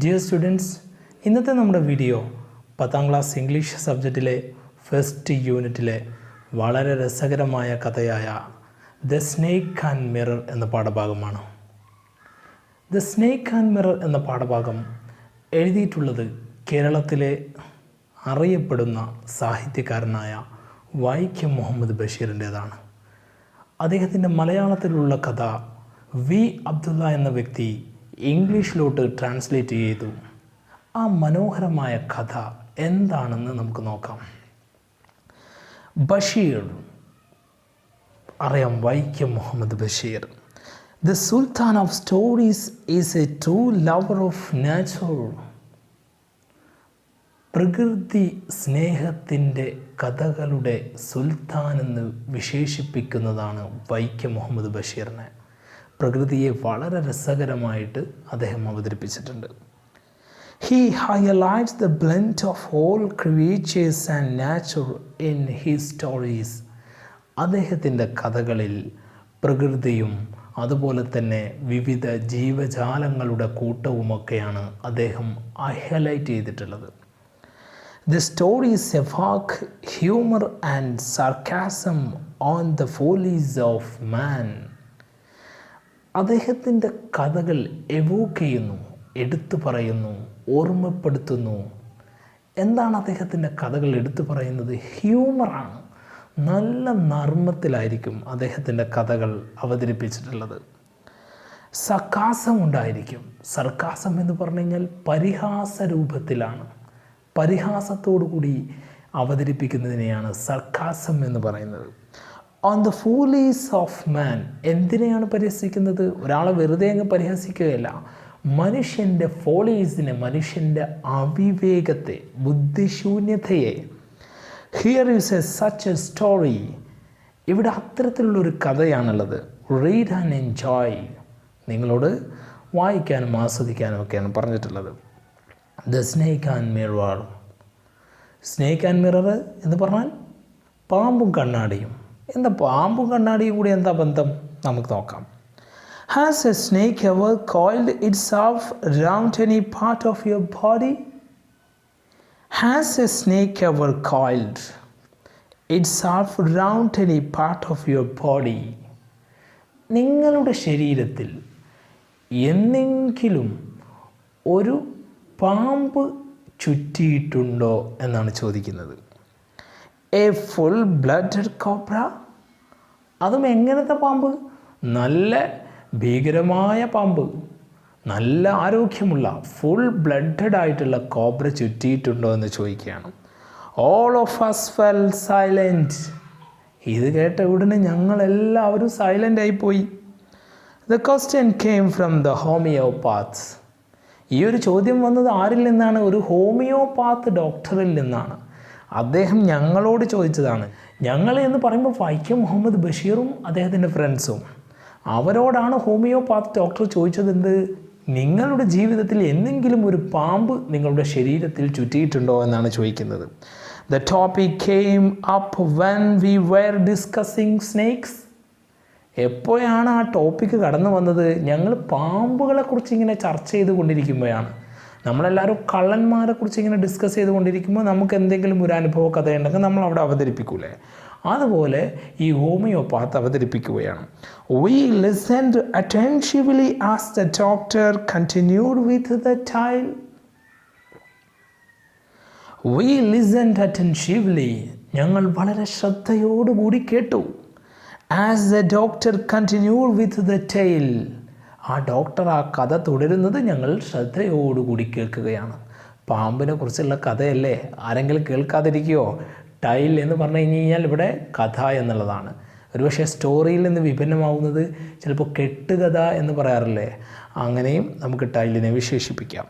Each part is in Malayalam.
ഡിയർ സ്റ്റുഡൻസ്, ഇന്നത്തെ നമ്മുടെ വീഡിയോ 10ാം ക്ലാസ് ഇംഗ്ലീഷ് സബ്ജക്റ്റിലെ ഫസ്റ്റ് യൂണിറ്റിലെ വളരെ രസകരമായ കഥയായ ദ സ്നേക്ക് ആൻഡ് മിറർ എന്ന പാഠഭാഗമാണ്. ദ സ്നേക്ക് ആൻഡ് മിറർ എന്ന പാഠഭാഗം എഴുതിയിട്ടുള്ളത് കേരളത്തിലെ അറിയപ്പെടുന്ന സാഹിത്യകാരനായ വൈക്കം മുഹമ്മദ് ബഷീറിൻ്റേതാണ്. അദ്ദേഹത്തിൻ്റെ മലയാളത്തിലുള്ള കഥ വി അബ്ദുള്ള എന്ന വ്യക്തി ഇംഗ്ലീഷിലോട്ട് ട്രാൻസ്ലേറ്റ് ചെയ്തു. ആ മനോഹരമായ കഥ എന്താണെന്ന് നമുക്ക് നോക്കാം. ബഷീർ അറിയാം, Vaikom Muhammad Basheer. The Sultan of stories is a true lover of nature. പ്രകൃതി സ്നേഹത്തിൻ്റെ കഥകളുടെ സുൽത്താൻ എന്ന് വിശേഷിപ്പിക്കുന്നതാണ് വൈക്കം മുഹമ്മദ് ബഷീറിനെ. പ്രകൃതിയെ വളരെ രസകരമായിട്ട് അദ്ദേഹം അവതരിപ്പിച്ചിട്ടുണ്ട്. He highlights the blend of all creatures and nature in his stories. അദ്ദേഹത്തിൻ്റെ കഥകളിൽ പ്രകൃതിയും അതുപോലെ തന്നെ വിവിധ ജീവജാലങ്ങളുടെ കൂട്ടവുമൊക്കെയാണ് അദ്ദേഹം ഹൈലൈറ്റ് ചെയ്തിട്ടുള്ളത്. The stories evoke humor and sarcasm on the follies of man. അദ്ദേഹത്തിൻ്റെ കഥകൾ എവോക്ക് ചെയ്യുന്നു, എടുത്തു പറയുന്നു, ഓർമ്മപ്പെടുത്തുന്നു. എന്താണ് അദ്ദേഹത്തിൻ്റെ കഥകൾ എടുത്തു പറയുന്നത്? ഹ്യൂമറാണ്. നല്ല നർമ്മത്തിലായിരിക്കും അദ്ദേഹത്തിൻ്റെ കഥകൾ അവതരിപ്പിച്ചിട്ടുള്ളത്. സർക്കാസം ഉണ്ടായിരിക്കും. സർക്കാസം എന്ന് പറഞ്ഞു കഴിഞ്ഞാൽ പരിഹാസ രൂപത്തിലാണ്, പരിഹാസത്തോടു കൂടി അവതരിപ്പിക്കുന്നതിനെയാണ് സർക്കാസം എന്ന് പറയുന്നത്. On the follies of man, എന്തിനെയാണ് പരിഹസിക്കുന്നത്? ഒരാളെ വെറുതെ അങ്ങ് പരിഹസിക്കുകയല്ല, മനുഷ്യൻ്റെ ഫോളീസിനെ, മനുഷ്യൻ്റെ അവിവേകത്തെ, ബുദ്ധിശൂന്യതയെ. Here is a such a story. ഇവിടെ അത്തരത്തിലുള്ളൊരു കഥയാണുള്ളത്. Read and enjoy. നിങ്ങളോട് വായിക്കാനും ആസ്വദിക്കാനും ഒക്കെയാണ് പറഞ്ഞിട്ടുള്ളത്. The snake and mirror. Snake and mirror എന്ന് പറഞ്ഞാൽ പാമ്പും കണ്ണാടിയും. എന്താ പാമ്പും കണ്ണാടിയും കൂടി എന്താ ബന്ധം? നമുക്ക് നോക്കാം. Has a snake ever coiled itself around any part of your body? Has a snake ever coiled itself around any part of your body? നിങ്ങളുടെ ശരീരത്തിൽ എന്നെങ്കിലും ഒരു പാമ്പ് ചുറ്റിയിട്ടുണ്ടോ എന്നാണ് ചോദിക്കുന്നത്. A full blooded cobra. അതും എങ്ങനത്തെ പാമ്പ്? നല്ല ഭീകരമായ പാമ്പ്, നല്ല ആരോഗ്യമുള്ള ഫുൾ ബ്ലഡഡ് ആയിട്ടുള്ള കോബ്ര ചുറ്റിയിട്ടുണ്ടോ എന്ന് ചോദിക്കുകയാണ്. All of us fell silent. ഇത് കേട്ട ഉടനെ ഞങ്ങളെല്ലാവരും സൈലൻ്റ് ആയിപ്പോയി. The question came from the homeopaths. ഈ ഒരു ചോദ്യം വന്നത് ആരിൽ നിന്നാണ്? ഒരു ഹോമിയോപാത്ത് ഡോക്ടറിൽ നിന്നാണ്. അദ്ദേഹം ഞങ്ങളോട് ചോദിച്ചതാണ്. ഞങ്ങൾ എന്ന് പറയുമ്പോൾ വൈക്കം മുഹമ്മദ് ബഷീറും അദ്ദേഹത്തിൻ്റെ ഫ്രണ്ട്സും, അവരോടാണ് ഹോമിയോപാത്ത് ഡോക്ടർ ചോദിച്ചത്. എന്ത്? നിങ്ങളുടെ ജീവിതത്തിൽ എന്തെങ്കിലും ഒരു പാമ്പ് നിങ്ങളുടെ ശരീരത്തിൽ ചുറ്റിയിട്ടുണ്ടോ എന്നാണ് ചോദിക്കുന്നത്. The topic came up when we were discussing snakes. എപ്പോഴാണ് ആ ടോപ്പിക്ക് കടന്നു വന്നത്? ഞങ്ങൾ പാമ്പുകളെക്കുറിച്ച് ഇങ്ങനെ ചർച്ച ചെയ്തുകൊണ്ടിരിക്കുമ്പോഴാണ്. നമ്മളെല്ലാവരും കള്ളന്മാരെക്കുറിച്ച് ഇങ്ങനെ ഡിസ്കസ് ചെയ്തുകൊണ്ടിരിക്കുമ്പോൾ നമുക്ക് എന്തെങ്കിലും ഒരു അനുഭവ കഥയുണ്ടെങ്കിൽ നമ്മൾ അവിടെ അവതരിപ്പിക്കൂലേ? അതുപോലെ ഈ ഹോമിയോപാത്ത് അവതരിപ്പിക്കുകയാണ്. We listened attentively as the doctor continued with the tale. We listened attentively. ഞങ്ങൾ വളരെ ശ്രദ്ധയോടുകൂടി കേട്ടു. As the doctor continued with the tale. ആ ഡോക്ടർ ആ കഥ തുടരുന്നത് ഞങ്ങൾ ശ്രദ്ധയോടുകൂടി കേൾക്കുകയാണ്. പാമ്പിനെ കുറിച്ചുള്ള കഥയല്ലേ, ആരെങ്കിലും കേൾക്കാതിരിക്കുമോ? ടൈൽ എന്ന് പറഞ്ഞു കഴിഞ്ഞാൽ ഇവിടെ കഥ എന്നുള്ളതാണ്. ഒരുപക്ഷെ സ്റ്റോറിയിൽ നിന്ന് വിഭിന്നമാവുന്നത് ചിലപ്പോൾ കെട്ടുകഥ എന്ന് പറയാറില്ലേ, അങ്ങനെയും നമുക്ക് ടൈലിനെ വിശേഷിപ്പിക്കാം.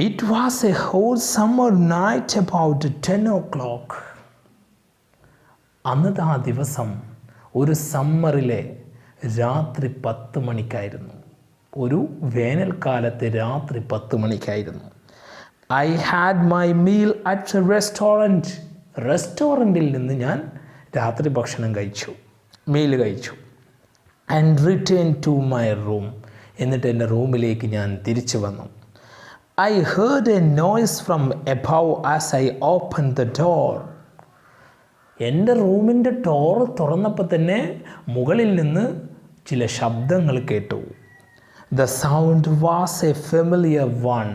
It was a whole summer night about 10 o'clock. അന്നത്തെ ആ ദിവസം ഒരു സമ്മറിലെ രാത്രി 10 മണിക്കായിരുന്നു. ഒരു വേനൽക്കാലത്തെ രാത്രി 10 മണിക്കായിരുന്നു. I had my meal at a restaurant. റെസ്റ്റോറൻറ്റിൽ നിന്ന് ഞാൻ രാത്രി ഭക്ഷണം കഴിച്ചു, മീൽ കഴിച്ചു. And return to my room. എന്നിട്ട് എൻ്റെ റൂമിലേക്ക് ഞാൻ തിരിച്ചു വന്നു. I heard a noise from above as I opened the door. എൻ്റെ റൂമിൻ്റെ ഡോർ തുറന്നപ്പോൾ തന്നെ മുകളിൽ നിന്ന് ചില ശബ്ദങ്ങൾ കേട്ടു. The sound was a familiar one.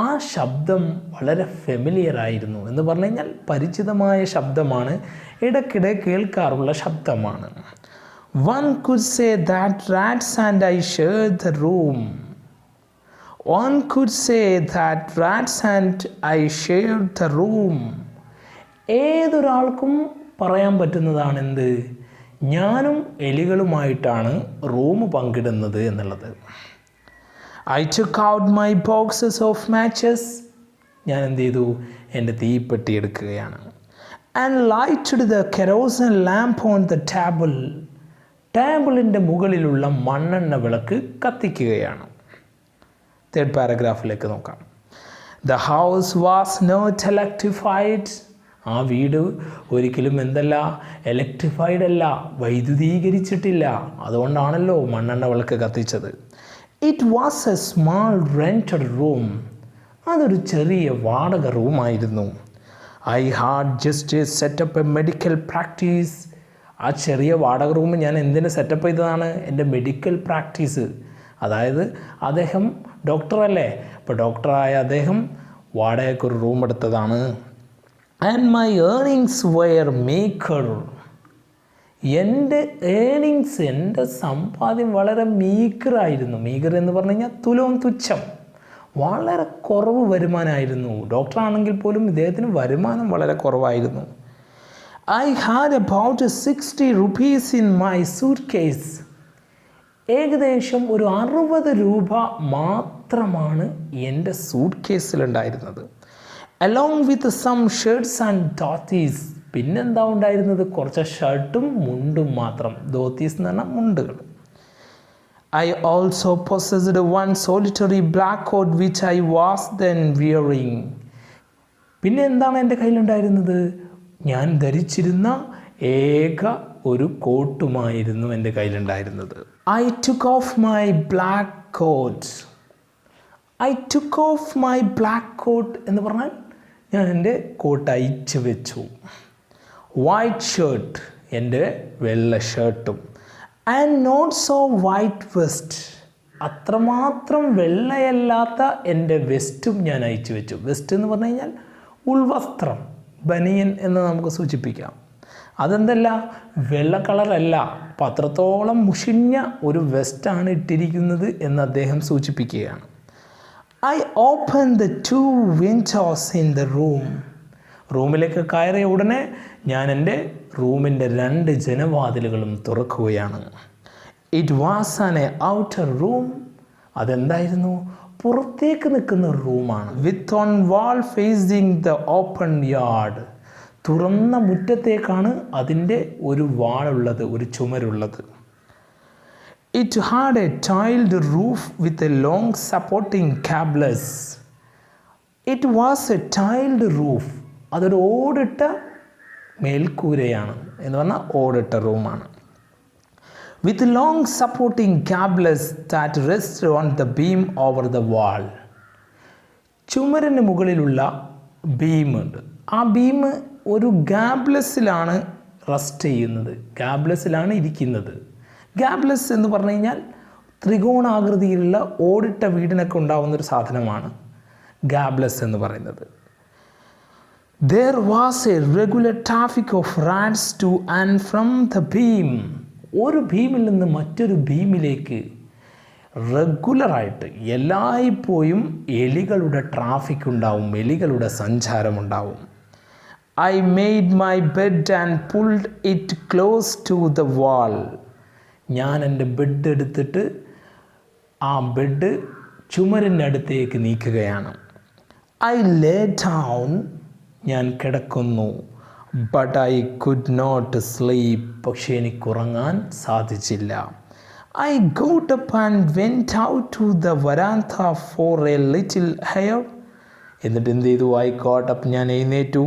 ആ ശബ്ദം വളരെ ഫെമിലിയർ ആയിരുന്നു എന്ന് പറഞ്ഞു കഴിഞ്ഞാൽ പരിചിതമായ ശബ്ദമാണ്, ഇടയ്ക്കിടെ കേൾക്കാറുള്ള ശബ്ദമാണ്. One could say that rats and I shared the room. One could say that rats and I shared the room. ഏതൊരാൾക്കും പറയാൻ പറ്റുന്നതാണ് എന്ത്, ഞാനും എലികളുമായിട്ടാണ് റൂം പങ്കിടുന്നത് എന്നുള്ളത്. I took out my boxes of matches. ഞാൻ എന്ത് ചെയ്തു, എൻ്റെ തീപ്പെട്ടി എടുക്കുകയാണ്. And lighted the kerosene lamp on the table. ടേബിളിൻ്റെ മുകളിലുള്ള മണ്ണെണ്ണ വിളക്ക് കത്തിക്കുകയാണ്. തേർഡ് പാരഗ്രാഫിലേക്ക് നോക്കാം. The house was not electrified. ആ വീട് ഒരിക്കലും എന്തല്ല, ഇലക്ട്രിഫൈഡ് അല്ല, വൈദ്യുതീകരിച്ചിട്ടില്ല. അതുകൊണ്ടാണല്ലോ മണ്ണെണ്ണ വിളക്ക് കത്തിച്ചത്. It was a small rented room. അതൊരു ചെറിയ വാടക റൂമായിരുന്നു. I had just set up a medical practice. ആ ചെറിയ വാടക റൂം ഞാൻ എന്തിനു സെറ്റപ്പ് ചെയ്തതാണ്, എൻ്റെ മെഡിക്കൽ പ്രാക്ടീസ്. അതായത് അദ്ദേഹം ഡോക്ടറല്ലേ, അപ്പോൾ ഡോക്ടറായ അദ്ദേഹം വാടകയ്ക്കൊരു റൂം എടുത്തതാണ്. And my earnings were meager. എൻ്റെ ഏണിങ്സ്, എൻ്റെ സമ്പാദ്യം വളരെ മീക്കറായിരുന്നു. മീക്കർ എന്ന് പറഞ്ഞു കഴിഞ്ഞാൽ തുലവും തുച്ഛം, വളരെ കുറവ് വരുമാനമായിരുന്നു. ഡോക്ടറാണെങ്കിൽ പോലും ഇദ്ദേഹത്തിന് വരുമാനം വളരെ കുറവായിരുന്നു. I had about 60 rupees in my suitcase. ഏകദേശം ഒരു 60 രൂപ മാത്രമാണ് എൻ്റെ suit കേസിലുണ്ടായിരുന്നത്. Along with some shirts and dhotis. പിന്നെന്താ ഉണ്ടായിരുന്നത്, കുറച്ച് ഷർട്ടും മുണ്ടും മാത്രം. ധോത്തീസ് എന്ന് പറഞ്ഞാൽ മുണ്ടുകൾ. I also possessed one solitary black coat which I was then wearing. പിന്നെ എന്താണ് എൻ്റെ കയ്യിലുണ്ടായിരുന്നത്, ഞാൻ ധരിച്ചിരുന്ന ഏക ഒരു കോട്ടുമായിരുന്നു എൻ്റെ കയ്യിലുണ്ടായിരുന്നത്. I took off my black coat. I took off my black coat എന്ന് പറഞ്ഞാൽ ഞാൻ എൻ്റെ കോട്ട് അയച്ചു വെച്ചു. വൈറ്റ് ഷർട്ട്, എൻ്റെ വെള്ള ഷർട്ടും. And not so white vest, അത്രമാത്രം വെള്ളയല്ലാത്ത എൻ്റെ വെസ്റ്റും ഞാൻ അയച്ചു വെച്ചു. വെസ്റ്റ് എന്ന് പറഞ്ഞു കഴിഞ്ഞാൽ ഉൾവസ്ത്രം, ബനിയൻ എന്ന് നമുക്ക് സൂചിപ്പിക്കാം. അതെന്തല്ല, വെള്ള കളറല്ല, അപ്പം അത്രത്തോളം മുഷിഞ്ഞ ഒരു വെസ്റ്റാണ് ഇട്ടിരിക്കുന്നത് എന്ന് അദ്ദേഹം സൂചിപ്പിക്കുകയാണ്. I opened the 2 windows in the room. റൂമിലേക്ക് കയറിയ ഉടനെ ഞാൻ എൻ്റെ റൂമിൻ്റെ 2 ജനവാതിലുകളും തുറക്കുകയാണ്. It was an outer room. അതെന്തായിരുന്നു, പുറത്തേക്ക് നിൽക്കുന്ന റൂമാണ്. With on wall facing the open yard. തുറന്ന മുറ്റത്തേക്കാണ് അതിൻ്റെ ഒരു വാളുള്ളത്, ഒരു ചുമരുള്ളത്. It had a tiled roof with a long supporting cables. It was a tiled roof. അതൊരു ഓടിട്ട മേൽക്കൂരയാണ് എന്ന് പറഞ്ഞാൽ ഓടിട്ട റൂമാണ്. With long supporting cables that rest on the beam over the wall. ചുമരിന് മുകളിലുള്ള ബീമുണ്ട്. ആ ബീം ഒരു ഗാബ്ലസിലാണ് റെസ്റ്റ് ചെയ്യുന്നത്, ഗാബ്ലസിലാണ് ഇരിക്കുന്നത്. ഗാബ്ലസ് എന്ന് പറഞ്ഞു കഴിഞ്ഞാൽ ത്രികോണാകൃതിയിലുള്ള ഓടിട്ട വീടിനൊക്കെ ഉണ്ടാകുന്നൊരു സാധനമാണ് ഗാബ്ലസ് എന്ന് പറയുന്നത്. There was a regular traffic of rats to and from the beam. ഒരു ബീമിൽ നിന്ന് മറ്റൊരു ബീമിലേക്ക് റെഗുലറായിട്ട് എല്ലായ്പ്പോഴും എലികളുടെ ട്രാഫിക് ഉണ്ടാവും, എലികളുടെ സഞ്ചാരമുണ്ടാവും. I made my bed and pulled it close to the wall. ഞാൻ എൻ്റെ ബെഡ് എടുത്തിട്ട് ആ ബെഡ് ചുമരിനടുത്തേക്ക് നീക്കുകയാണ്. I lay down. ഞാൻ കിടക്കുന്നു. But I could not sleep. പക്ഷേ എനിക്ക് ഉറങ്ങാൻ സാധിച്ചില്ല. I got up and went out to the veranda for a little air. എന്നിട്ട് എന്ത് ചെയ്തു, I got up, ഞാൻ എഴുന്നേറ്റു,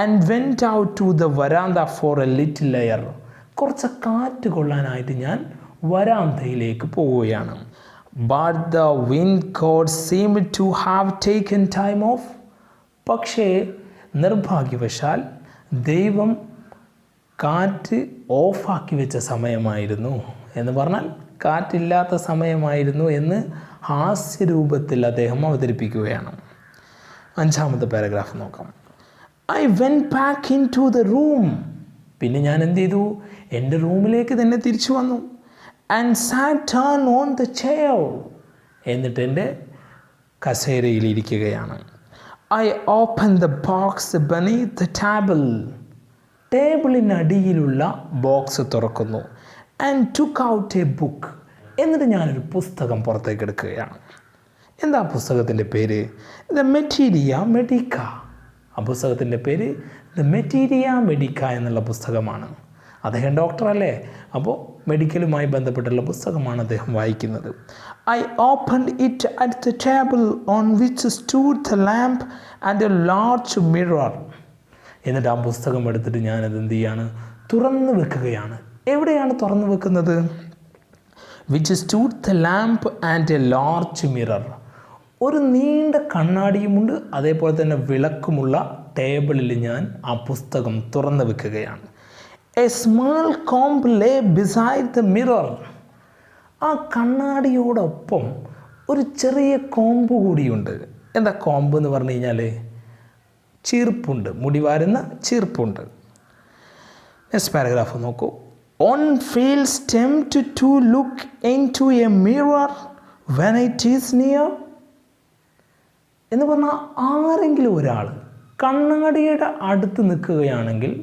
and went out to the veranda for a little air. കുറച്ച് കാറ്റ് കൊള്ളാനായിട്ട് ഞാൻ വരാന്തയിലേക്ക് പോവുകയാണ്. But the wind god seemed to have taken time off. പക്ഷേ നിർഭാഗ്യവശാൽ ദൈവം കാറ്റ് ഓഫാക്കി വെച്ച സമയമായിരുന്നു എന്ന് പറഞ്ഞാൽ കാറ്റില്ലാത്ത സമയമായിരുന്നു എന്ന് ഹാസ്യരൂപത്തിൽ അദ്ദേഹം അവതരിപ്പിക്കുകയാണ്. 5ാമത്തെ പാരഗ്രാഫ് നോക്കാം. I went back into the room. പിന്നെ ഞാൻ എന്ത് ചെയ്തു? എൻ്റെ റൂമിലേക്ക് തന്നെ തിരിച്ചു വന്നു. And sat down on the chair. എന്നിട്ട് എൻ്റെ കസേരയിൽ ഇരിക്കുകയാണ്. I opened the box beneath the table. ടേബിളിനടിയിലുള്ള ബോക്സ് തുറക്കുന്നു. And took out a book. എന്നിട്ട് ഞാനൊരു പുസ്തകം പുറത്തേക്ക് എടുക്കുകയാണ്. എന്താ പുസ്തകത്തിൻ്റെ പേര്? ദ മെറ്റീരിയ മെഡിക്ക. ആ പുസ്തകത്തിൻ്റെ പേര് ദ മെറ്റീരിയ മെഡിക്ക എന്നുള്ള പുസ്തകമാണ്. അദ്ദേഹം ഡോക്ടറല്ലേ, അപ്പോൾ മെഡിക്കലുമായി ബന്ധപ്പെട്ടുള്ള പുസ്തകമാണ് അദ്ദേഹം വായിക്കുന്നത്. I opened it at the table on which stood the lamp and a large mirror. എന്നിട്ട് ആ പുസ്തകം എടുത്തിട്ട് ഞാനത് എന്ത് ചെയ്യാണ്? തുറന്നു വെക്കുകയാണ്. എവിടെയാണ് തുറന്നു വെക്കുന്നത്? which stood the lamp and a large mirror. ഒരു നീണ്ട കണ്ണാടിയുമുണ്ട്, അതേപോലെ തന്നെ വിളക്കുമുള്ള ടേബിളിൽ ഞാൻ ആ പുസ്തകം തുറന്നു വെക്കുകയാണ്. A small comb lay beside the mirror. ആ കണ്ണാടിയോടൊപ്പം ഒരു ചെറിയ കോമ്പ് കൂടിയുണ്ട്. എന്താ കോമ്പ് എന്ന് പറഞ്ഞു കഴിഞ്ഞാൽ ചീർപ്പുണ്ട്, മുടി വാരുന്ന ചീർപ്പുണ്ട്. നെക്സ്റ്റ് പാരഗ്രാഫ് നോക്കൂ. One feels tempted to look into a mirror when it is near. എന്ന് പറഞ്ഞാൽ ആരെങ്കിലും ഒരാൾ കണ്ണാടിയുടെ അടുത്ത് നിൽക്കുകയാണെങ്കിൽ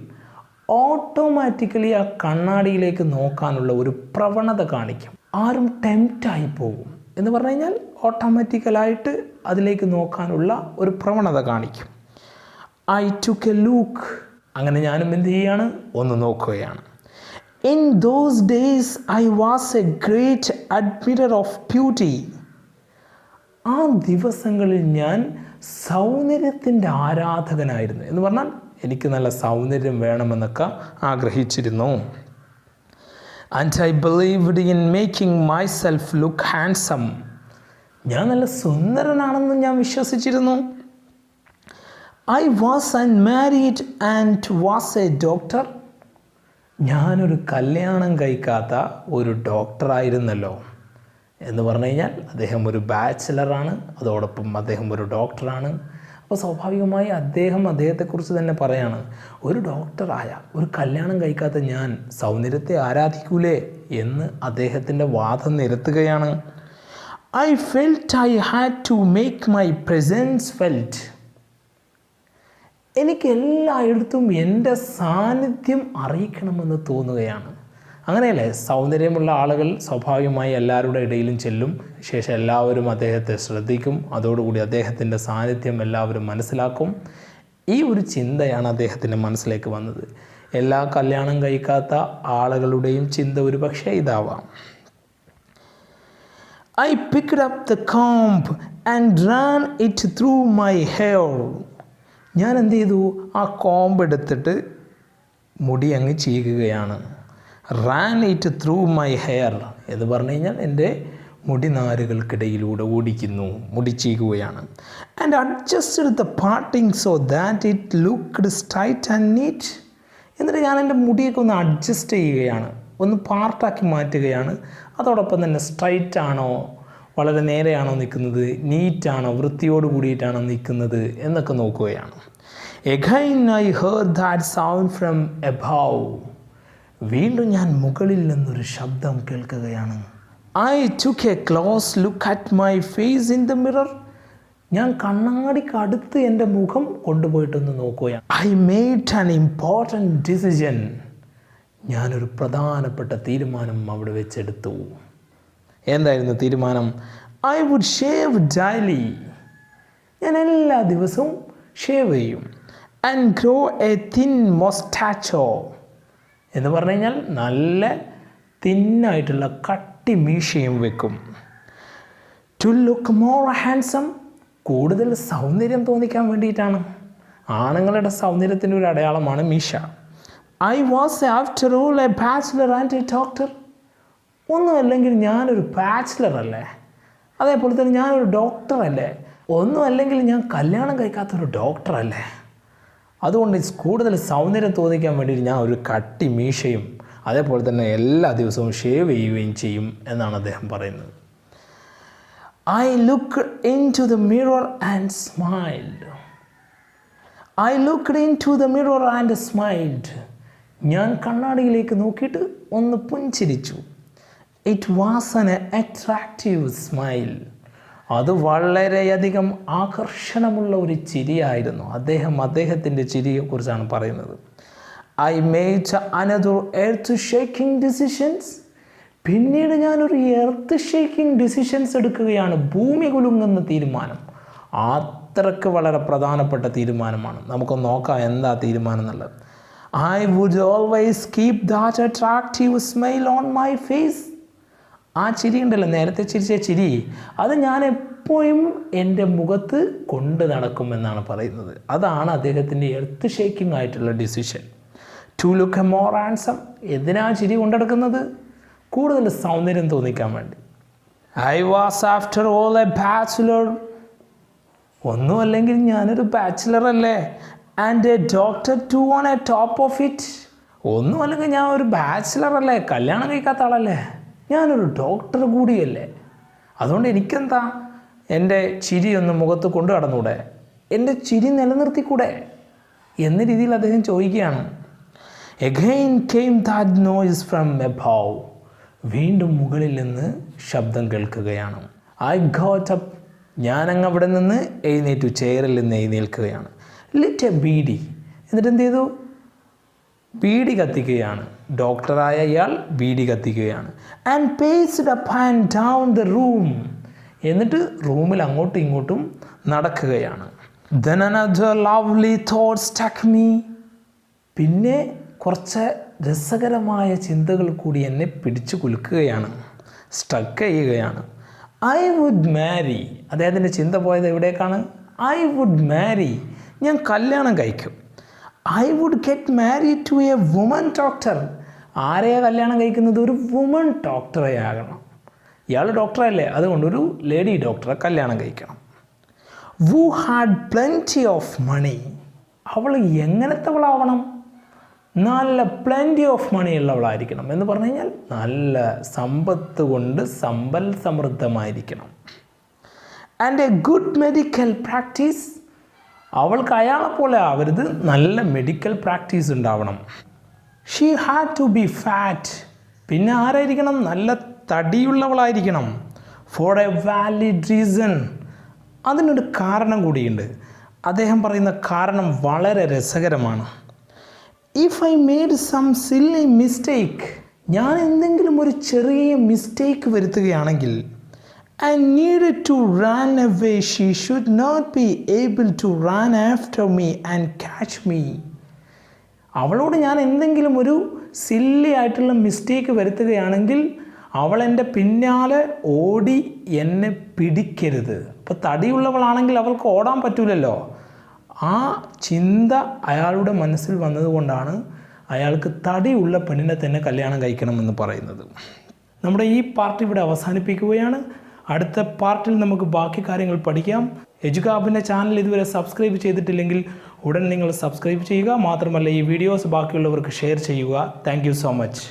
ഓട്ടോമാറ്റിക്കലി ആ കണ്ണാടിയിലേക്ക് നോക്കാനുള്ള ഒരു പ്രവണത കാണിക്കും. ആരും ടെംപ്റ്റായി പോകും എന്ന് പറഞ്ഞു കഴിഞ്ഞാൽ ഓട്ടോമാറ്റിക്കലായിട്ട് അതിലേക്ക് നോക്കാനുള്ള ഒരു പ്രവണത കാണിക്കും. I took a look. അങ്ങനെ ഞാനും എന്ത് ചെയ്യാണ്? ഒന്ന് നോക്കുകയാണ്. In those days I was a great admirer of beauty. ആ ദിവസങ്ങളിൽ ഞാൻ സൗന്ദര്യത്തിൻ്റെ ആരാധകനായിരുന്നു. എന്ന് പറഞ്ഞാൽ എനിക്ക് നല്ല സൗന്ദര്യം വേണമെന്നൊക്കെ ആഗ്രഹിച്ചിരുന്നു. And I believed in making myself look handsome. ഞാൻ നല്ല സുന്ദരനാണെന്ന് ഞാൻ വിശ്വസിച്ചിരുന്നു. I was unmarried and was a doctor. ഞാനൊരു കല്യാണം കഴിക്കാത്ത ഒരു ഡോക്ടറായിരുന്നല്ലോ. എന്ന് പറഞ്ഞു കഴിഞ്ഞാൽ അദ്ദേഹം ഒരു ബാച്ചിലറാണ്, അതോടൊപ്പം അദ്ദേഹം ഒരു ഡോക്ടറാണ്. അപ്പോൾ സ്വാഭാവികമായി അദ്ദേഹത്തെക്കുറിച്ച് തന്നെ പറയാണ്, ഒരു ഡോക്ടറായ ഒരു കല്യാണം കഴിക്കാത്ത ഞാൻ സൗന്ദര്യത്തെ ആരാധിക്കൂലേ എന്ന് അദ്ദേഹത്തിൻ്റെ വാദം നിരത്തുകയാണ്. I felt I had to make my presence felt. എനിക്ക് എല്ലായിടത്തും എൻ്റെ സാന്നിധ്യം അറിയിക്കണമെന്ന് തോന്നുകയാണ്. അങ്ങനെയല്ലേ, സൗന്ദര്യമുള്ള ആളുകൾ സ്വാഭാവികമായി എല്ലാവരുടെ ഇടയിലും ചെല്ലും, ശേഷം എല്ലാവരും അദ്ദേഹത്തെ ശ്രദ്ധിക്കും, അതോടുകൂടി അദ്ദേഹത്തിൻ്റെ സാന്നിധ്യം എല്ലാവരും മനസ്സിലാക്കും. ഈ ഒരു ചിന്തയാണ് അദ്ദേഹത്തിൻ്റെ മനസ്സിലേക്ക് വന്നത്. എല്ലാ കല്യാണം കഴിക്കാത്ത ആളുകളുടെയും ചിന്ത ഒരു പക്ഷേ ഇതാവാം. I picked up the comb and ran it through my hair. ഞാൻ എന്ത് ചെയ്തു? ആ കോമ്പ് എടുത്തിട്ട് മുടി അങ്ങ് ചീകുകയാണ്. Ran it through my hair എന്ന് പറഞ്ഞു കഴിഞ്ഞാൽ എൻ്റെ മുടിനാരുകൾക്കിടയിലൂടെ ഓടിക്കുന്നു, മുടി ചീകുകയാണ്. And adjusted the parting so that it looked straight and neat. എന്നിട്ട് ഞാൻ എൻ്റെ മുടിയൊക്കെ ഒന്ന് അഡ്ജസ്റ്റ് ചെയ്യുകയാണ്, ഒന്ന് പാർട്ടാക്കി മാറ്റുകയാണ്. അതോടൊപ്പം തന്നെ സ്ട്രൈറ്റ് ആണോ, വളരെ നേരെയാണോ നിൽക്കുന്നത്, നീറ്റാണോ, വൃത്തിയോട് കൂടിയിട്ടാണോ നിൽക്കുന്നത് എന്നൊക്കെ നോക്കുകയാണ്. Again I heard that sound from above. വീണ്ടും ഞാൻ മുകളിൽ നിന്നൊരു ശബ്ദം കേൾക്കുകയാണ്. I took a close look at my face in the mirror. ഞാൻ കണ്ണാടിക്ക് അടുത്ത് എൻ്റെ മുഖം കൊണ്ടുപോയിട്ടൊന്ന് നോക്കുകയാണ്. I made an important decision. ഞാനൊരു പ്രധാനപ്പെട്ട തീരുമാനം അവിടെ വെച്ചെടുത്തു. എന്തായിരുന്നു തീരുമാനം? I would shave daily. ഞാൻ എല്ലാ ദിവസവും ഷേവ് ചെയ്യും. And grow a thin mustache. എന്ന് പറഞ്ഞു കഴിഞ്ഞാൽ നല്ല തിന്നായിട്ടുള്ള കട്ടി മീശയും വെക്കും. To look more handsome. കൂടുതൽ സൗന്ദര്യം തോന്നിക്കാൻ വേണ്ടിയിട്ടാണ്. ആണുങ്ങളുടെ സൗന്ദര്യത്തിൻ്റെ ഒരു അടയാളമാണ് മീശ. I was after all a bachelor and a doctor. ഒന്നുമല്ലെങ്കിൽ ഞാനൊരു ബാച്ചിലർ അല്ലേ, അതേപോലെ തന്നെ ഞാനൊരു ഡോക്ടറല്ലേ, ഒന്നും അല്ലെങ്കിൽ ഞാൻ കല്യാണം കഴിക്കാത്തൊരു ഡോക്ടറല്ലേ, അതുകൊണ്ട് കൂടുതൽ സൗന്ദര്യം തോന്നിക്കാൻ വേണ്ടിയിട്ട് ഞാൻ ഒരു കട്ടി മീശയും അതേപോലെ തന്നെ എല്ലാ ദിവസവും ഷേവ് ചെയ്യുകയും ചെയ്യും എന്നാണ് അദ്ദേഹം പറയുന്നത്. I looked into the mirror and smiled. I looked into the mirror and smiled. ഞാൻ കണ്ണാടിയിലേക്ക് നോക്കിയിട്ട് ഒന്ന് പുഞ്ചിരിച്ചു. It was an attractive smile. അത് വളരെയധികം ആകർഷണമുള്ള ഒരു ചിരിയായിരുന്നു. അദ്ദേഹത്തിൻ്റെ ചിരിയെക്കുറിച്ചാണ് പറയുന്നത്. I made another earth shaking decisions. പിന്നീട് ഞാനൊരു എർത്ത് ഷേക്കിംഗ് ഡിസിഷൻസ് എടുക്കുകയാണ്. ഭൂമി കുലുങ്ങുന്ന തീരുമാനം. അത്രയ്ക്ക് വളരെ പ്രധാനപ്പെട്ട തീരുമാനമാണ്. നമുക്കൊന്ന് നോക്കാം എന്താ തീരുമാനം എന്നുള്ളത്. I would always keep that attractive smile on my face. ആ ചിരി ഉണ്ടല്ലോ, നേരത്തെ ചിരിച്ച ചിരി, അത് ഞാൻ എപ്പോഴും എൻ്റെ മുഖത്ത് കൊണ്ട് നടക്കുമെന്നാണ് പറയുന്നത്. അതാണ് അദ്ദേഹത്തിൻ്റെ എർത്ത് ഷേക്കിംഗ് ആയിട്ടുള്ള decision. To look a more handsome. എന്തിനാ ചിരി കൊണ്ടെടുക്കുന്നത്? കൂടുതൽ സൗന്ദര്യം തോന്നിക്കാൻ വേണ്ടി. I was after all a bachelor. ഒന്നും അല്ലെങ്കിൽ ഞാനൊരു ബാച്ചിലർ അല്ലേ. And a doctor too on a top of it. ഒന്നും അല്ലെങ്കിൽ ഞാൻ ഒരു ബാച്ചിലർ അല്ലേ, കല്യാണം കഴിക്കാത്ത ആളല്ലേ, ഞാനൊരു ഡോക്ടർ കൂടിയല്ലേ. അതുകൊണ്ട് എനിക്കെന്താ, എൻ്റെ ചിരി ഒന്ന് മുഖത്ത് കൊണ്ടു കടന്നൂടെ, എൻ്റെ ചിരി നിലനിർത്തിക്കൂടെ എന്ന രീതിയിൽ അദ്ദേഹം ചോദിക്കുകയാണ്. Again came that noise from above. വീണ്ടും മുകളിൽ നിന്ന് ശബ്ദം കേൾക്കുകയാണ്. I got up. ഞാനങ്ങ് അവിടെ നിന്ന് എഴുന്നേറ്റു, ചെയറിൽ നിന്ന് എഴുന്നേൽക്കുകയാണ്. Litt A beedi. എന്നിട്ട് എന്ത് ചെയ്തു? ബീഡി കത്തിക്കുകയാണ്. ഡോക്ടറായ ഇയാൾ ബീഡി കത്തിക്കുകയാണ്. And paced up and down the room. എന്നിട്ട് റൂമിൽ അങ്ങോട്ടും ഇങ്ങോട്ടും നടക്കുകയാണ്. Then another lovely thought struck me. പിന്നെ കുറച്ച് രസകരമായ ചിന്തകൾ കൂടി എന്നെ പിടിച്ചു കുലുക്കുകയാണ്, സ്റ്റക്ക് ചെയ്യുകയാണ്. I would marry. അദ്ദേഹത്തിൻ്റെ ചിന്ത പോയത് എവിടേക്കാണ്? I would marry. ഞാൻ കല്യാണം കഴിക്കും. I would get marry to a woman doctor. ആരെയാ കല്യാണം കഴിക്കുന്നത്? ഒരു വുമൺ ഡോക്ടറെ ആകണം. ഇയാൾ ഡോക്ടറല്ലേ, അതുകൊണ്ട് ഒരു ലേഡി ഡോക്ടറെ കല്യാണം കഴിക്കണം. വു ഹാഡ് പ്ലെൻറ്റി ഓഫ് മണി. അവൾ എങ്ങനത്തവളാവണം? നല്ല പ്ലെൻറ്റി ഓഫ് മണി ഉള്ളവളായിരിക്കണം. എന്ന് പറഞ്ഞു കഴിഞ്ഞാൽ നല്ല സമ്പത്ത് കൊണ്ട് സമ്പൽ സമൃദ്ധമായിരിക്കണം. And a good medical practice. അവൾക്ക് അയാളെപ്പോലെ ആവരുത്, നല്ല മെഡിക്കൽ പ്രാക്ടീസ് ഉണ്ടാവണം. She had to be fat. പിന്നെ ആരായിരിക്കണം? നല്ല തടിയുള്ളവളായിരിക്കണം. For a valid reason. അതിനൊരു കാരണം കൂടിയുണ്ട്. അദ്ദേഹം പറയുന്ന കാരണം വളരെ രസകരമാണ്. If I made some silly mistake. ഞാൻ എന്തെങ്കിലും ഒരു ചെറിയ മിസ്റ്റേക്ക് വരുത്തുകയാണെങ്കിൽ, I needed to run away, she should not be able to run after me and catch me. അവളോട് ഞാൻ എന്തെങ്കിലും ഒരു സില്ലി ആയിട്ടുള്ള മിസ്റ്റേക്ക് വരുത്തുകയാണെങ്കിൽ അവൾ എൻ്റെ പിന്നാലെ ഓടി എന്നെ പിടിക്കരുത്. അപ്പോൾ തടിയുള്ളവളാണെങ്കിൽ അവൾക്ക് ഓടാൻ പറ്റൂലല്ലോ. ആ ചിന്ത അയാളുടെ മനസ്സിൽ വന്നതുകൊണ്ടാണ് അയാൾക്ക് തടിയുള്ള പെണ്ണിനെ തന്നെ കല്യാണം കഴിക്കണമെന്ന് പറയുന്നത്. നമ്മുടെ ഈ പാർട്ട് ഇവിടെ അവസാനിപ്പിക്കുകയാണ്. അടുത്ത പാർട്ടിൽ നമുക്ക് ബാക്കി കാര്യങ്ങൾ പഠിക്കാം. എജുകാബിൻ്റെ ചാനൽ ഇതുവരെ സബ്സ്ക്രൈബ് ചെയ്തിട്ടില്ലെങ്കിൽ ഉടൻ നിങ്ങൾ സബ്സ്ക്രൈബ് ചെയ്യുക. മാത്രമല്ല ഈ വീഡിയോസ് ബാക്കിയുള്ളവർക്ക് ഷെയർ ചെയ്യുക. Thank you so much.